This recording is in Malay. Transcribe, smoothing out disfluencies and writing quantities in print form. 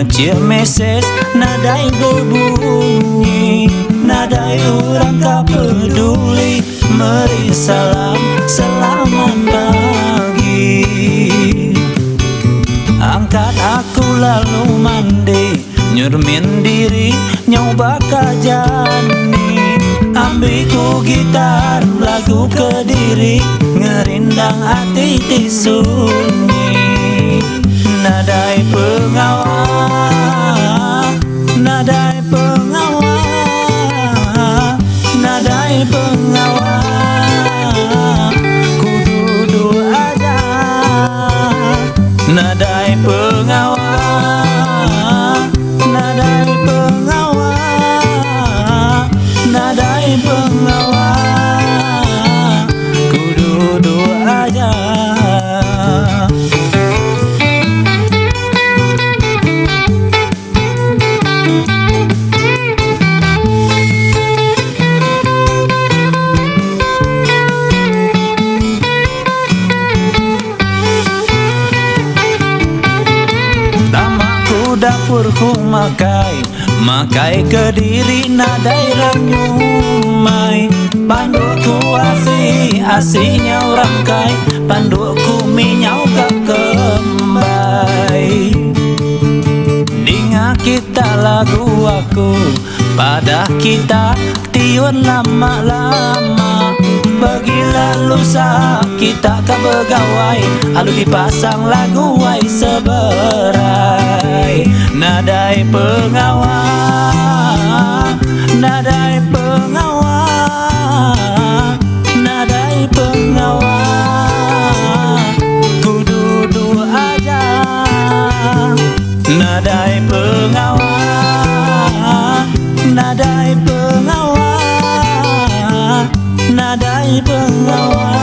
ngecil meses nadai berbunyi, nadai orang tak peduli, beri salam selamat pagi. Angkat aku lalu mandi, nyurmin diri nyoba kajani, ambil ku gitar lagu Kediri, ngerindang hati di sunyi. Nadai pengawal, nadai pengawal, nadai pengawal, ku duduk aja. Nadai pengawal, nadai pengawal, nadai pengawal, ku duduk aja. Dapurku makai Kediri nadai renyumai, pandukku asihnya orang kai, pandukku minyau kembai. Dengar kita lagu aku, pada kita tiun lama-lama, bagilah lusa kita ke begawai, alu dipasang lagu wai seberai. Nadai pengawal, nadai pengawal, nadai pengawal, ku duduk aja. Nadai pengawal, nadai pengawal, nadai pengawal.